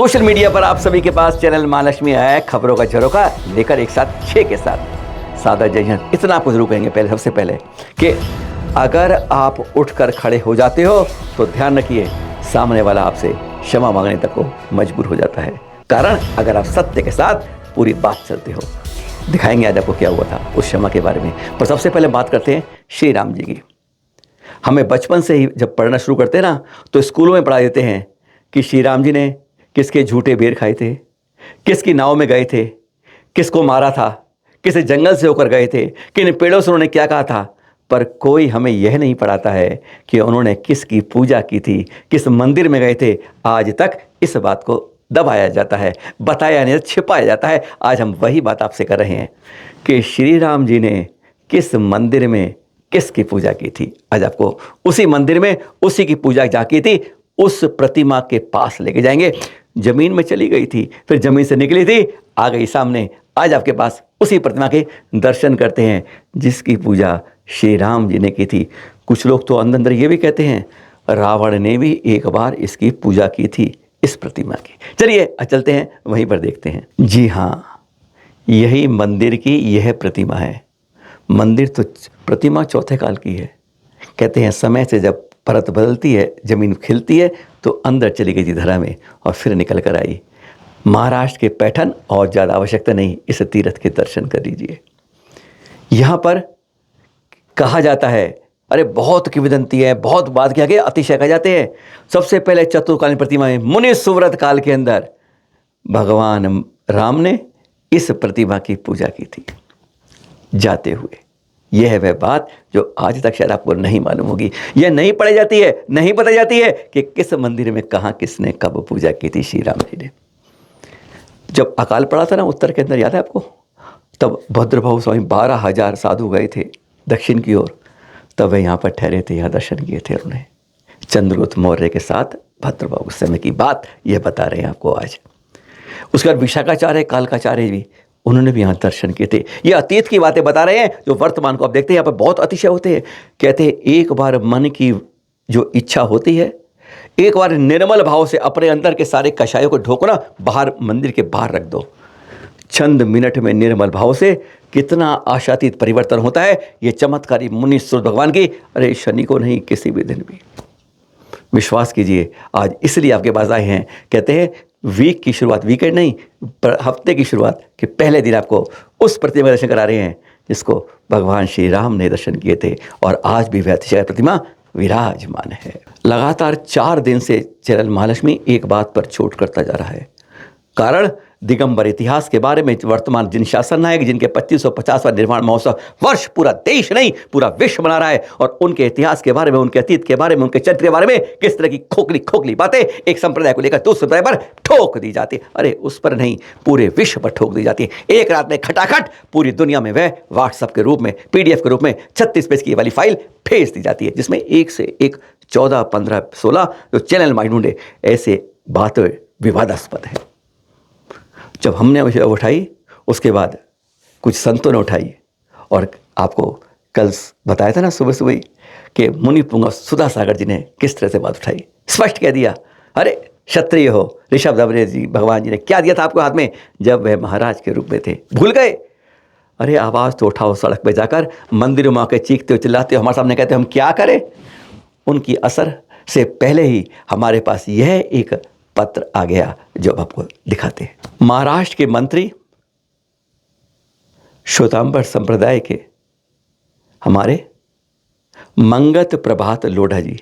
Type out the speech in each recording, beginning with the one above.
Social media पर आप सभी के पास चैनल महालक्ष्मी आया है खबरों का झरोका लेकर एक साथ 6 के साथ। सादा जय हिंद। इतना आपको जरूर कहेंगे पहले, सबसे पहले कि अगर आप उठकर खड़े हो जाते हो तो ध्यान रखिए सामने वाला आपसे क्षमा मांगने तक को मजबूर हो जाता है। कारण अगर आप सत्य के साथ पूरी बात चलते हो। दिखाएंगे आज आपको क्या हुआ था उस क्षमा के बारे में। पर सबसे पहले बात करते हैं श्री राम जी की। हमें बचपन से ही जब पढ़ना शुरू करते हैं ना तो स्कूलों में पढ़ा देते हैं कि श्री राम जी ने किसके झूठे बेर खाए थे, किसकी नाव में गए थे, किसको मारा था, किस जंगल से होकर गए थे, किन पेड़ों से उन्होंने क्या कहा था। पर कोई हमें यह नहीं पढ़ाता है कि उन्होंने किसकी पूजा की थी, किस मंदिर में गए थे। आज तक इस बात को दबाया जाता है, बताया नहीं, छिपाया जाता है। आज हम वही बात आपसे कर रहे हैं कि श्री राम जी ने किस मंदिर में किसकी पूजा की थी। आज आपको उसी मंदिर में उसी की पूजा जहाँ की थी उस प्रतिमा के पास लेके जाएंगे। जमीन में चली गई थी, फिर जमीन से निकली थी, आ गई सामने। आज आपके पास उसी प्रतिमा के दर्शन करते हैं जिसकी पूजा श्री राम जी ने की थी। कुछ लोग तो अंदर अंदर ये भी कहते हैं रावण ने भी एक बार इसकी पूजा की थी, इस प्रतिमा की। चलिए चलते हैं वहीं पर देखते हैं। जी हाँ, यही मंदिर की यह प्रतिमा है। मंदिर तो प्रतिमा चौथे काल की है। कहते हैं समय से जब परत बदलती है, जमीन खिलती है, तो अंदर चली गई थी धरा में और फिर निकल कर आई। महाराष्ट्र के पैठन और ज़्यादा आवश्यकता नहीं, इस तीर्थ के दर्शन कर लीजिए। यहाँ पर कहा जाता है, अरे बहुत किंवदंती है, बहुत बात किया गया, अतिशय कह जाते हैं। सबसे पहले चतुर्कालीन प्रतिमा में मुनि सुव्रत काल के अंदर भगवान राम ने इस प्रतिमा की पूजा की थी जाते हुए। यह है वह बात जो आज तक शायद आपको नहीं मालूम होगी, यह नहीं पढ़ी जाती है, नहीं बताई जाती है कि किस मंदिर में कहाँ किसने कब पूजा की थी श्री राम जी ने। जब अकाल पड़ा था ना उत्तर के अंदर, याद है आपको, तब भद्रभाऊ स्वामी 12,000 साधु गए थे दक्षिण की ओर। तब वह यहाँ पर ठहरे थे, यहाँ दर्शन किए थे उन्होंने चंद्रगुप्त मौर्य के साथ। भद्रभाऊ उस समय की बात यह बता रहे हैं आपको आज। उसके बाद विशाखाचार्य, कालकाचार्य भी, उन्होंने भी यहाँ दर्शन किए थे। ये अतीत की बातें बता रहे हैं जो वर्तमान को आप देखते हैं। यहाँ पर बहुत अतिशय होते हैं। कहते हैं एक बार मन की जो इच्छा होती है, एक बार निर्मल भाव से अपने अंदर के सारे कषायों को ढोको ना, बाहर मंदिर के बाहर रख दो। चंद मिनट में निर्मल भाव से कितना आशातीत परिवर्तन होता है। ये चमत्कारी मुनि सूर्य भगवान की, अरे शनि को नहीं, किसी भी दिन भी विश्वास कीजिए। आज इसलिए आपके पास आए हैं। कहते हैं वीक की शुरुआत, वीकेंड नहीं, पर हफ्ते की शुरुआत के पहले दिन आपको उस प्रतिमा दर्शन करा रहे हैं जिसको भगवान श्री राम ने दर्शन किए थे। और आज भी वह अतिशय प्रतिमा विराजमान है। लगातार 4 दिन से चैनल महालक्ष्मी एक बात पर चोट करता जा रहा है। कारण दिगंबर इतिहास के बारे में वर्तमान जिन शासन नायक जिनके 2550वां निर्माण महोत्सव वर्ष पूरा देश नहीं पूरा विश्व मना रहा है, और उनके इतिहास के बारे में, उनके अतीत के बारे में, उनके चरित्र के बारे में किस तरह की खोखली खोखली बातें एक संप्रदाय को लेकर दूसरे संप्रदाय पर ठोक दी जाती है। अरे उस पर नहीं, पूरे विश्व पर ठोक दी जाती है। एक रात में खटाखट पूरी दुनिया में वह व्हाट्सएप के रूप में, PDF के रूप में 36 पेज की वाली फाइल भेज दी जाती है, जिसमें एक से एक 14, 15, 16 जो चैनल माइंड ढूंढे ऐसे बातें विवादास्पद है। जब हमने उसे उठाई, उसके बाद कुछ संतों ने उठाई, और आपको कल बताया था ना सुबह सुबह कि मुनि पुंगव सुधा सागर जी ने किस तरह से बात उठाई, स्पष्ट कह दिया। अरे क्षत्रिय हो, ऋषभ दबरे जी भगवान जी ने क्या दिया था आपको हाथ में जब वह महाराज के रूप में थे, भूल गए? अरे आवाज़ तो उठाओ, सड़क पे जाकर मंदिरों में आके चीखते हो, चिल्लाते हो, हमारे सामने कहते हो हम क्या करें। उनकी असर से पहले ही हमारे पास यह एक पत्र आ गया जो आपको दिखाते हैं। महाराष्ट्र के मंत्री श्वेतांबर संप्रदाय के हमारे मंगत प्रभात लोढ़ा जी,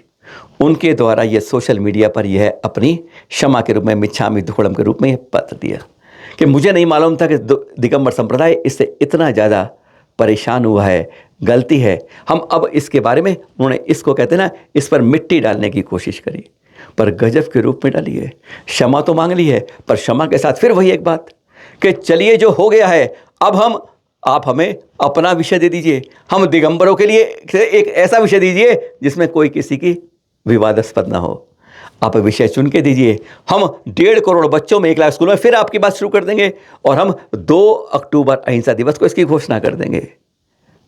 उनके द्वारा यह सोशल मीडिया पर यह अपनी क्षमा के रूप में, मिच्छामि दुक्कड़म के रूप में यह पत्र दिया कि मुझे नहीं मालूम था कि दिगंबर संप्रदाय इससे इतना ज़्यादा परेशान हुआ है, गलती है। हम अब इसके बारे में, उन्होंने इसको कहते हैं ना, इस पर मिट्टी डालने की कोशिश करी, पर गजब के रूप में डाली है। क्षमा तो मांग ली है, पर क्षमा के साथ फिर वही एक बात कि चलिए जो हो गया है, अब आप हमें अपना विषय दे दीजिए। हम दिगंबरों के लिए एक ऐसा विषय दीजिए जिसमें कोई किसी की विवादास्पद ना हो। आप विषय चुन के दीजिए। हम 1.5 करोड़ बच्चों में 1 लाख स्कूल में फिर आपकी बात शुरू कर देंगे, और हम 2 अक्टूबर अहिंसा दिवस को इसकी घोषणा कर देंगे।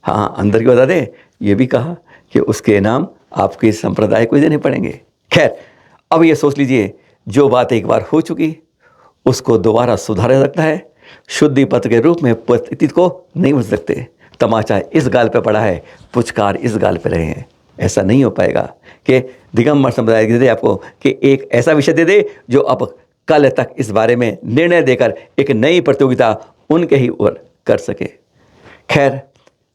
हाँ, अंदर की बता दें, ये भी कहा कि उसके नाम आपके संप्रदाय को ही देने पड़ेंगे। खैर, अब ये सोच लीजिए, जो बात एक बार हो चुकी उसको दोबारा सुधारा जा सकता है। शुद्धि पत्र के रूप में परिस्थिति को नहीं बदल सकते। तमाचा इस गाल पे पड़ा है, पुचकार इस गाल पे रहे हैं, ऐसा नहीं हो पाएगा कि दिगंबर संप्रदाय दे दे आपको कि एक ऐसा विषय दे दे जो अब कल तक इस बारे में निर्णय देकर एक नई प्रतियोगिता उनके ही ओर कर सके। खैर,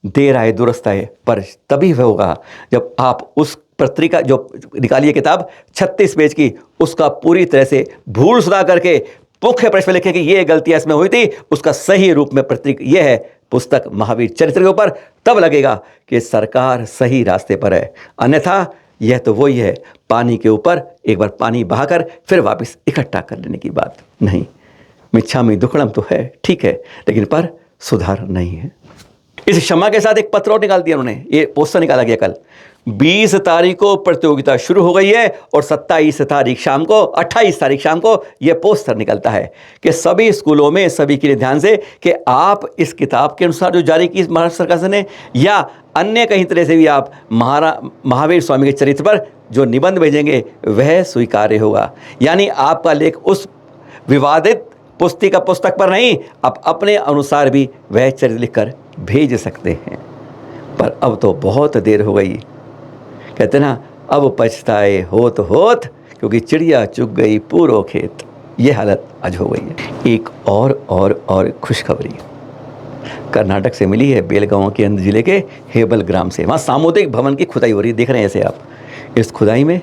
देर आए दुरुस्त आए, पर तभी होगा जब आप उस पत्रिका जो निकालिए किताब 36 पेज की, उसका पूरी तरह से भूल सुधार करके मुख्य प्रश्न में लिखें कि ये गलतियां इसमें हुई थी, उसका सही रूप में पत्रिका ये है पुस्तक महावीर चरित्र के ऊपर, तब लगेगा कि सरकार सही रास्ते पर है। अन्यथा यह तो वही है, पानी के ऊपर एक बार पानी बहाकर फिर वापस इकट्ठा कर लेने की बात। नहीं, मिच्छामी दुक्कड़म तो है, ठीक है, लेकिन पर सुधार नहीं है। इस क्षमा के साथ एक पत्र और निकाल दिया उन्होंने, ये पोस्टर निकाला गया कल। 20 तारीख को प्रतियोगिता शुरू हो गई है और 27 तारीख शाम को 28 तारीख शाम को यह पोस्टर निकलता है कि सभी स्कूलों में सभी के लिए ध्यान से कि आप इस किताब के अनुसार जो जारी की महाराष्ट्र सरकार ने या अन्य कहीं तरह से भी आप महावीर स्वामी के चरित्र पर जो निबंध भेजेंगे वह स्वीकार्य होगा। यानी आपका लेख उस विवादित पुस्तक पर नहीं, आप अपने अनुसार भी वह चरित्र लिखकर भेज सकते हैं। पर अब तो बहुत देर हो गई, कहते ना, अब पछताए होत क्योंकि चिड़िया चुग गई पूरो खेत। ये हालत आज हो गई है। एक और खुशखबरी कर्नाटक से मिली है, बेलगांव के अंदर जिले के हेबल ग्राम से। वहाँ सामुदायिक भवन की खुदाई हो रही है, देख रहे हैं ऐसे आप। इस खुदाई में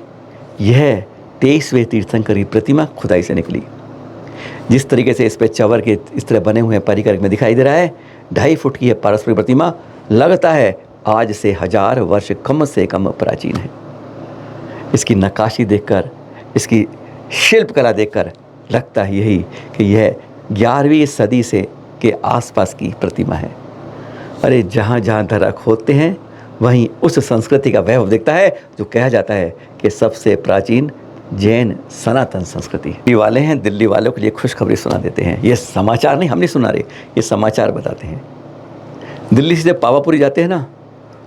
यह 23वें तीर्थंकरी प्रतिमा खुदाई से निकली। जिस तरीके से इस पे चवर के इस तरह बने हुए परिकर में दिखाई दे रहा है, 2.5 फुट की यह पारस्परिक प्रतिमा लगता है आज से 1000 वर्ष कम से कम प्राचीन है। इसकी नक्काशी देखकर, इसकी शिल्पकला देखकर लगता है यही कि यह 11वीं सदी से के आसपास की प्रतिमा है। अरे जहाँ जहाँ धरा खोदते हैं वहीं उस संस्कृति का वैभव दिखता है जो कहा जाता है कि सबसे प्राचीन जैन सनातन संस्कृति। दिल्ली वाले हैं, दिल्ली वालों के लिए खुशखबरी सुना देते हैं। ये समाचार नहीं, हम नहीं सुना रहे, ये समाचार बताते हैं। दिल्ली से जब पावापुरी जाते हैं ना,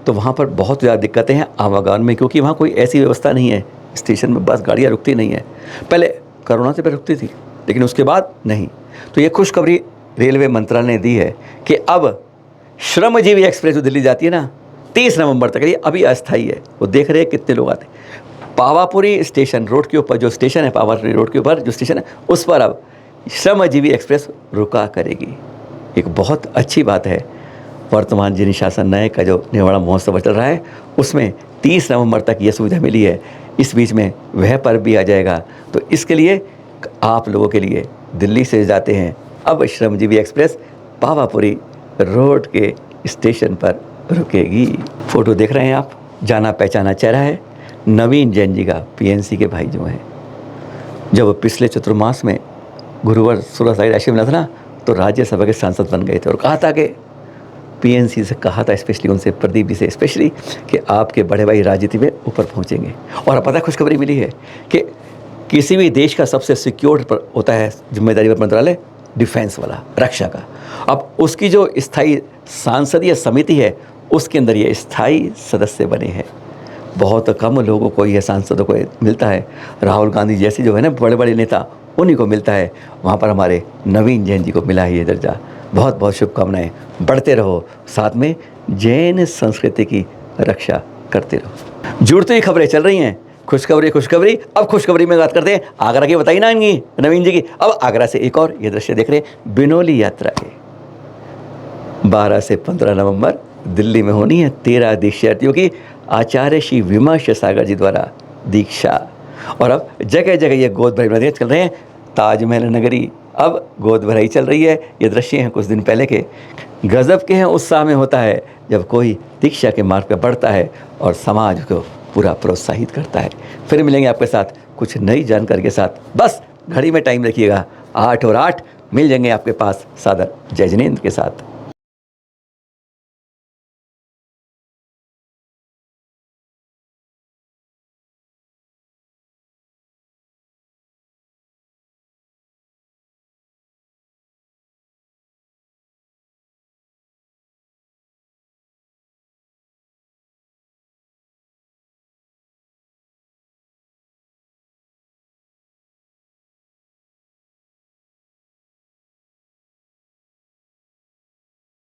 तो वहाँ पर बहुत ज़्यादा दिक्कतें हैं आवागमन में, क्योंकि वहाँ कोई ऐसी व्यवस्था नहीं है। स्टेशन में बस गाड़ियाँ रुकती नहीं है। पहले कोरोना से पहले रुकती थी, लेकिन उसके बाद नहीं। तो ये खुशखबरी रेलवे मंत्रालय ने दी है कि अब श्रमजीवी एक्सप्रेस जो दिल्ली जाती है ना, 30 नवंबर तक, ये अभी अस्थायी है। वो देख रहे हैं कितने लोग आते हैं। पावापुरी स्टेशन रोड के ऊपर जो स्टेशन है, पावापुरी रोड के ऊपर जो स्टेशन है, उस पर अब श्रमजीवी एक्सप्रेस रुका करेगी। एक बहुत अच्छी बात है। वर्तमान जिन शासन नए का जो निर्माण महोत्सव चल रहा है, उसमें 30 नवंबर तक ये सुविधा मिली है। इस बीच में वह पर्व भी आ जाएगा। तो इसके लिए आप लोगों के लिए दिल्ली से जाते हैं, अब श्रमजीवी एक्सप्रेस पावापुरी रोड के स्टेशन पर रुकेगी। फोटो देख रहे हैं आप, जाना पहचाना चेहरा है नवीन जैन जी का, पीएनसी के भाई जो हैं। जब पिछले चतुर्मास में गुरुवार 16 तारीख राशि मिला था ना, तो राज्यसभा के सांसद बन गए थे और कहा था कि पीएनसी से कहा था, स्पेशली उनसे, प्रदीप जी से स्पेशली, कि आपके बड़े भाई राजनीति में ऊपर पहुंचेंगे। और पता खुशखबरी मिली है कि किसी भी देश का सबसे सिक्योर होता है जिम्मेदारी पर मंत्रालय, डिफेंस वाला, रक्षा का। अब उसकी जो स्थायी सांसदीय समिति है, उसके अंदर ये स्थायी सदस्य बने हैं। बहुत कम लोगों को यह सांसदों को मिलता है। राहुल गांधी जैसे जो है ना बड़े बड़े नेता, उन्हीं को मिलता है। वहाँ पर हमारे नवीन जैन जी को मिला है ये दर्जा। बहुत बहुत शुभकामनाएं, बढ़ते रहो, साथ में जैन संस्कृति की रक्षा करते रहो। जुड़ती हुई खबरें चल रही हैं, खुशखबरी। अब खुशखबरी में बात करते हैं आगरा की, बताई ना इनकी नवीन जी की। अब आगरा से एक और ये दृश्य देख रहे हैं, बिनोली यात्रा के 12 से 15 नवंबर दिल्ली में होनी है 13 दीक्षार्थियों की आचार्य श्री विमर्श सागर जी द्वारा दीक्षा। और अब जगह जगह ये गोद भराई नदियाँ चल रहे हैं। ताजमहल नगरी अब गोद भराई चल रही है। ये दृश्य हैं कुछ दिन पहले के, गजब के हैं। उत्साह में होता है जब कोई दीक्षा के मार्ग पर बढ़ता है और समाज को पूरा प्रोत्साहित करता है। फिर मिलेंगे आपके साथ कुछ नई जानकारी के साथ। बस घड़ी में टाइम रखिएगा, 8 और 8 मिल जाएंगे आपके पास सादर जय जिनेंद्र के साथ।